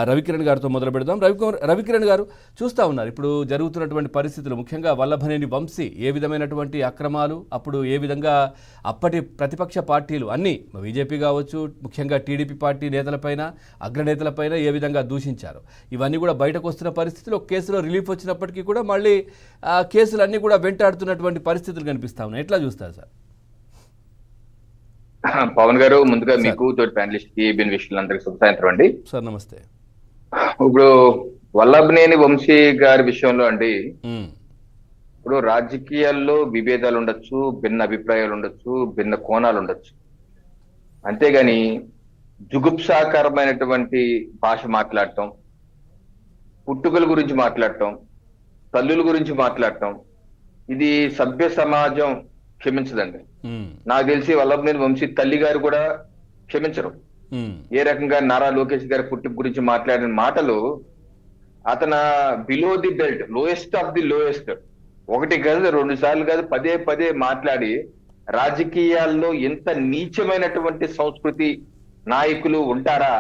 రవికిరణ్ గారితో మొదలు పెడదాం. రవికిరణ్ గారు, చూస్తూ ఉన్నారు ఇప్పుడు జరుగుతున్నటువంటి పరిస్థితులు, ముఖ్యంగా వల్లభనేని వంశీ ఏ విధమైనటువంటి అక్రమాలు, అప్పుడు ఏ విధంగా అప్పటి ప్రతిపక్ష పార్టీలు అన్నీ, బీజేపీ కావచ్చు, ముఖ్యంగా టీడీపీ పార్టీ నేతలపైన, అగ్రనేతలపైన ఏ విధంగా దూషించారు, ఇవన్నీ కూడా బయటకు వస్తున్న పరిస్థితులు. ఒక కేసులో రిలీఫ్ వచ్చినప్పటికీ కూడా మళ్ళీ కేసులన్నీ కూడా వెంటాడుతున్నటువంటి పరిస్థితులు కనిపిస్తా ఉన్నాయి. ఎట్లా చూస్తారు సార్? పవన్ గారు, ముందుగా మీకు తోటి ప్యానలిస్ట్ కి విషయాలందరికీ శుభ సాయంత్రం అండి. సార్ నమస్తే. ఇప్పుడు వల్లభనేని వంశీ గారి విషయంలో అండి, ఇప్పుడు రాజకీయాల్లో విభేదాలు ఉండొచ్చు, భిన్న అభిప్రాయాలు ఉండొచ్చు, భిన్న కోణాలు ఉండొచ్చు. అంతేగాని జుగుప్సాకరమైనటువంటి భాష మాట్లాడటం, పుట్టుకల గురించి మాట్లాడటం, తల్లుల గురించి మాట్లాడటం, ఇది సభ్య సమాజం క్షమించదండి. నాకు తెలిసి వల్లభనేని వంశీ తల్లి గారు కూడా క్షమించరు. ఏ రకంగా నారా లోకేష్ గారి పుట్టుక గురించి మాట్లాడిన మాటలు, అతను below the belt, lowest of the lowest, ఒకటి కాదు, 2 సార్లు కాదు, పదే పదే మాట్లాడి రాజకీయాల్లో ఎంత నీచమైనటువంటి సంస్కృతి నాయకులు ఉంటారా,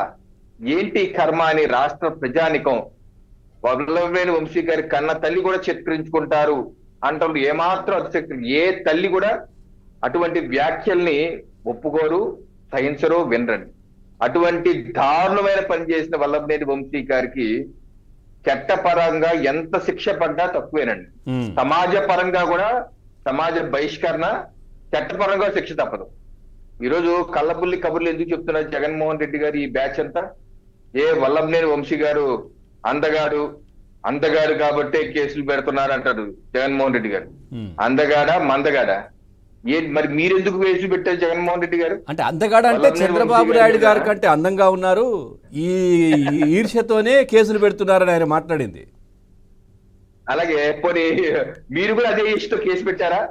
ఏంటి కర్మ అని రాష్ట్ర ప్రజానికం వల్లభనేని వంశీ గారి కన్న తల్లి కూడా చిత్రించుకుంటారు అంటారు. ఏమాత్రం అతిశక్తి, ఏ తల్లి కూడా అటువంటి వ్యాఖ్యల్ని ఒప్పుకోరు, సహించరు, వినరండి. అటువంటి దారుణమైన పని చేసిన వల్లభనేని వంశీ గారికి చట్టపరంగా ఎంత శిక్ష పడ్డా తక్కువేనండి. సమాజ పరంగా కూడా, సమాజ బహిష్కరణ, చట్టపరంగా శిక్ష తప్పదు. ఈరోజు కళ్ళబుల్లి కబుర్లు ఎందుకు చెప్తున్నారు జగన్మోహన్ రెడ్డి గారు, ఈ బ్యాచ్ అంతా? వల్లభనేని వంశీ గారు అందగాడు కాబట్టే కేసులు పెడుతున్నారు అంటారు జగన్మోహన్ రెడ్డి గారు. అందగాడా మందగాడా? మరి మీరెందుకు కేసులు పెట్టారు జగన్మోహన్ రెడ్డి గారు? అంటే అందగాడ అంటే చంద్రబాబు నాయుడు గారి కంటే అందంగా ఉన్నారు, ఈ ఈర్ష్యతోనే కేసులు పెడుతున్నారని ఆయన మాట్లాడింది. అలాగే పోనీ మీరు కూడా అదే ఇష్టం కేసు పెట్టారా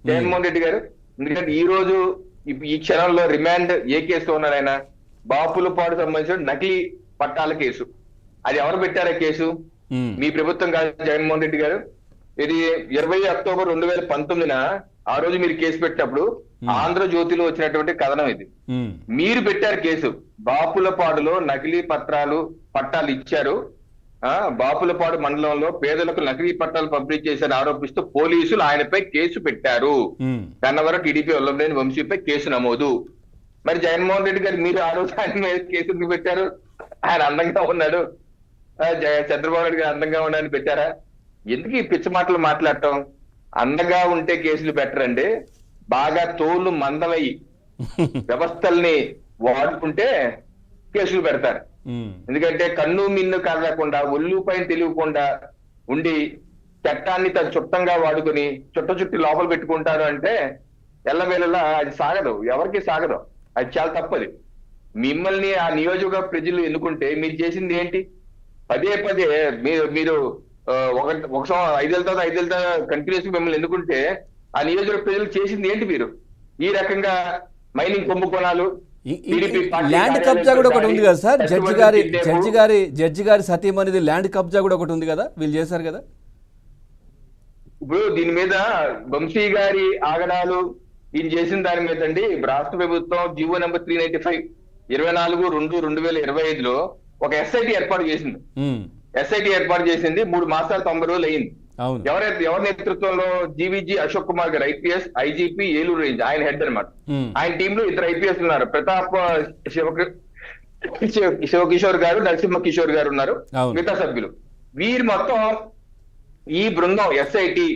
జగన్మోహన్ రెడ్డి గారు? ఎందుకంటే ఈ రోజు ఈ క్షణంలో రిమాండ్ ఏ కేసులో ఉన్నారు ఆయన? బాపులపాడు సంబంధించిన నకిలీ పట్టాల కేసు. అది ఎవరు పెట్టారా కేసు? మీ ప్రభుత్వం కాదు జగన్మోహన్ రెడ్డి గారు. ఇది 20 అక్టోబర్ 2019 ఆ రోజు మీరు కేసు పెట్టినప్పుడు ఆంధ్రజ్యోతిలో వచ్చినటువంటి కథనం ఇది. మీరు పెట్టారు కేసు. బాపులపాడులో నకిలీ పట్టాలు ఇచ్చారు, బాపులపాడు మండలంలో పేదలకు నకిలీ పట్టాలు పంపిణీ చేశారని ఆరోపిస్తూ పోలీసులు ఆయనపై కేసు పెట్టారు. గన్నవరం టీడీపీ వల్లభనేని వంశీపై కేసు నమోదు. మరి జగన్మోహన్ రెడ్డి గారు మీరు ఆ రోజు ఆయన మీద కేసు పెట్టారు? ఆయన అందంగా ఉన్నాడు, చంద్రబాబు నాయుడు గారు అందంగా ఉన్నాడని పెట్టారా? ఎందుకు ఈ పిచ్చ మాటలు మాట్లాడటం? అందంగా ఉంటే కేసులు పెట్టరండి, బాగా తోలు మందమయ్యి వ్యవస్థల్ని వాడుకుంటే కేసులు పెడతారు. ఎందుకంటే కన్ను మిన్ను కదలకుండా, ఒళ్ళు పైన తెలియకుండా ఉండి చట్టాన్ని తన చుట్టంగా వాడుకుని చుట్టి లోపల పెట్టుకుంటారు అంటే ఎల్లవేళలా అది సాగదు, ఎవరికి సాగదు. అది చాలా తప్పది. మిమ్మల్ని ఆ నియోజకవర్గ ప్రజలు ఎన్నుకుంటే మీరు చేసింది ఏంటి? పదే పదే మీరు ఒక 5 ఏళ్ళ కంటిన్యూస్ మిమ్మల్ని ఎన్నుకుంటే ఆ నియోజకవర్గ ప్రజలు చేసింది ఏంటి? మీరు ఈ రకంగా మైనింగ్ కుంభకోణాలు, ల్యాండ్ కబ్జా కూడా ఒకటి ఉంది కదా సార్, జడ్జి గారి సతీమణిది ల్యాండ్ కబ్జా కూడా ఒకటి ఉంది కదా, వీళ్ళు చేశారు కదా. ఇప్పుడు దీని మీద వంశీ గారి ఆగడాలు, ఈయన చేసిన దాని మీద అండి రాష్ట్ర ప్రభుత్వం జీవో నెంబర్ 395 24/2/2025 ఒక ఎస్ఐటి ఏర్పాటు చేసింది. 3 మాసాలు 90 రోజులు అయింది. ఎవరి నేతృత్వంలో? జీవీజీ అశోక్ కుమార్ గారు, ఐపీఎస్, ఐజీపీ ఏలూరు రేంజ్, ఆయన హెడ్ అనమాట. ఆయన టీంలో 2 ఐపీఎస్ ఉన్నారు, ప్రతాప్ శివకిషోర్ గారు, నరసింహ కిషోర్ గారు ఉన్నారు, మిగతా సభ్యులు. వీరు మొత్తం ఈ బృందం ఎస్ఐటి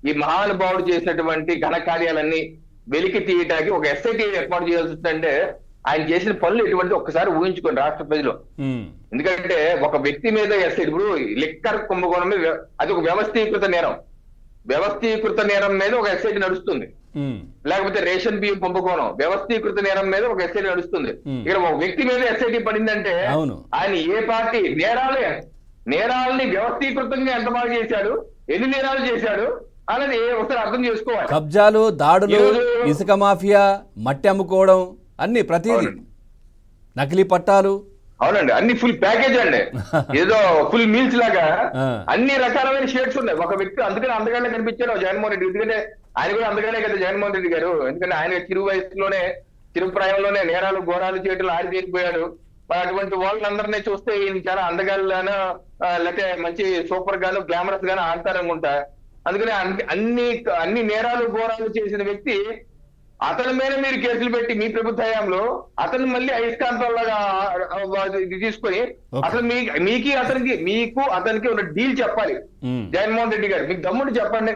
ఈ మహానుభావుడు చేసినటువంటి ఘనకార్యాలన్నీ వెలికి తీయటానికి ఒక ఎస్ఐటి ఏర్పాటు చేయాల్సి వస్తుందంటే ఆయన చేసిన పనులు ఎటువంటి ఒక్కసారి ఊహించుకోండి రాష్ట్ర ప్రజలు. ఎందుకంటే ఒక వ్యక్తి మీద ఇప్పుడు లిక్కర్ కుంభకోణం అది ఒక వ్యవస్థీకృత నేరం మీద ఒక ఎస్ఐటి నడుస్తుంది. లేకపోతే రేషన్ బియ్యం కుంభకోణం వ్యవస్థీకృత నేరం మీద ఒక ఎస్ఐటి నడుస్తుంది. ఇక్కడ ఒక వ్యక్తి మీద ఎస్ఐటి పడిందంటే ఆయన ఏ పార్టీ నేరాలని వ్యవస్థీకృతంగా ఎంత బాగా చేశాడు, ఎన్ని నేరాలు చేశాడు అనేది ఒకసారి అర్థం చేసుకోవాలి. కబ్జాలు, దాడులు, ఇసుక మాఫియా, మట్టి అమ్ముకోవడం, అన్ని ప్రతిదీ, నకిలీ పట్టాలు. అవునండి, అన్ని ఫుల్ ప్యాకేజ్ అండి. ఏదో ఫుల్ మీల్స్ లాగా అన్ని రకాలమైన షేడ్స్ ఉన్నాయి ఒక వ్యక్తి. అందుకని అందగానే కనిపించాడు జగన్మోహన్ రెడ్డి. ఎందుకంటే ఆయన కూడా అందగానే కదా జగన్మోహన్ రెడ్డి గారు. ఎందుకంటే ఆయన చిరు వయసులోనే, చిరు ప్రాయంలోనే నేరాలు ఘోరాలు చేయటం ఆడి తీరిపోయాడు. మరి అటువంటి వాళ్ళందరినీ చూస్తే ఈయన చాలా అందగాళ్ళను లేకపోతే మంచి సూపర్ గాను గ్లామరస్ గాను ఆడతారనుకుంటా. అందుకని అన్ని నేరాలు ఘోరాలు చేసిన వ్యక్తి అతని మీద మీరు కేసులు పెట్టి మీ ప్రభుత్వ హయాంలో అతను మళ్ళీ అయస్కాంతంలాగా తీసుకొని అసలు మీకు అతనికి ఒక డీల్ చెప్పాలి. జగన్మోహన్ రెడ్డి గారు మీకు దమ్ముడు చెప్పండి.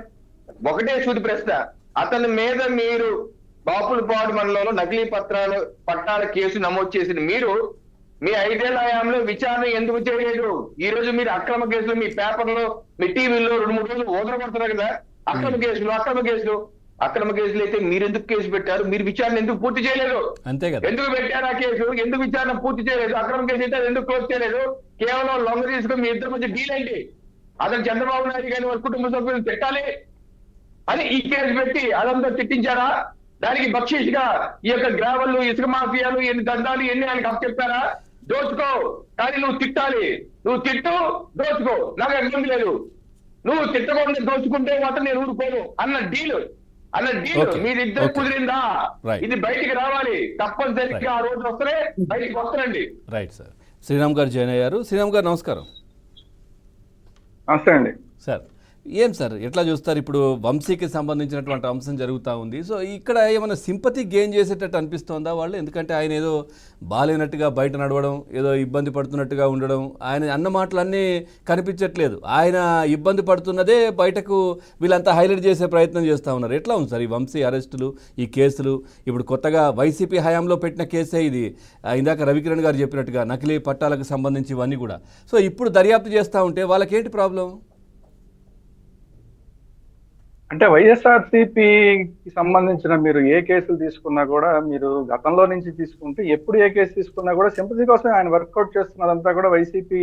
ఒకటే సూటి ప్రశ్న, అతని మీద మీరు బాపులపాడు మండలంలో నకిలీ పట్టాల కేసు నమోదు చేసిన మీరు మీ 5 ఏళ్ల హయాంలో విచారణ ఎందుకు చేయలేదు? ఈ రోజు మీరు అక్రమ కేసులు మీ పేపర్లో మీ టీవీలో 2-3 రోజులు ఓదరపడుతున్నారు కదా. అక్రమ కేసులు అయితే మీరు ఎందుకు కేసు పెట్టారు? మీరు విచారణ ఎందుకు పూర్తి చేయలేదు? అంతే కదా. ఎందుకు పెట్టారు ఆ కేసు? ఎందుకు విచారణ పూర్తి చేయలేదు? అక్రమ కేసు అయితే ఎందుకు క్లోజ్ చేయలేదు? కేవలం లొంగ తీసుకుని మీ ఇద్దరు మధ్య డీల్ ఏంటి? అతను చంద్రబాబు నాయుడు గారి వారి కుటుంబ సభ్యులు తిట్టాలి అని ఈ కేసు పెట్టి అదంతా తిట్టించారా? దానికి బక్షీష్గా ఈ యొక్క గ్రావెల్ ఇసుక మాఫియాలు ఎన్ని దందాలు ఎన్ని ఆయనకి అప్పచెప్పారా? దోచుకో, కానీ నువ్వు తిట్టాలి. నువ్వు తిట్టు, దోచుకో, నాకు ఇబ్బంది లేదు. నువ్వు తిట్టకుండా దోచుకుంటే మాత్రం నేను ఊరుకోను అన్న డీల్ మీరిద్దరు కుదిరిందా? ఇది బయటికి రావాలి. తప్పనిసరిగా ఆ రోజు వస్తేనే బయటికి వస్తారండి. Right sir. శ్రీరామ్ గారు జాయిన్ అయ్యారు. శ్రీరామ్ గారు నమస్కారం. నమస్తే అండి సార్, ఏం సార్ ఎట్లా చూస్తారు? ఇప్పుడు వంశీకి సంబంధించినటువంటి అంశం జరుగుతూ ఉంది. సో ఇక్కడ ఏమైనా సింపతి గెయిన్ చేసేటట్టు అనిపిస్తోందా వాళ్ళు? ఎందుకంటే ఆయన ఏదో బాలేనట్టుగా బయట నడవడం, ఏదో ఇబ్బంది పడుతున్నట్టుగా ఉండడం, ఆయన అన్న మాటలన్నీ కనిపించట్లేదు. ఆయన ఇబ్బంది పడుతున్నదే బయటకు వీళ్ళంతా హైలైట్ చేసే ప్రయత్నం చేస్తూ ఉన్నారు. ఎట్లా ఉంది సార్ ఈ వంశీ అరెస్టులు, ఈ కేసులు? ఇప్పుడు కొత్తగా వైసీపీ హయాంలో పెట్టిన కేసే ఇది. ఇందాక రవికిరణ్ గారు చెప్పినట్టుగా నకిలీ పట్టాలకు సంబంధించి ఇవన్నీ కూడా. సో ఇప్పుడు దర్యాప్తు చేస్తూ ఉంటే వాళ్ళకేంటి ప్రాబ్లం? అంటే వైఎస్ఆర్సీపీకి సంబంధించిన మీరు ఏ కేసులు తీసుకున్నా కూడా, మీరు గతంలో నుంచి తీసుకుంటే ఎప్పుడు ఏ కేసు తీసుకున్నా కూడా సింపతి కోసం ఆయన వర్కౌట్ చేస్తున్నదంతా కూడా వైసీపీ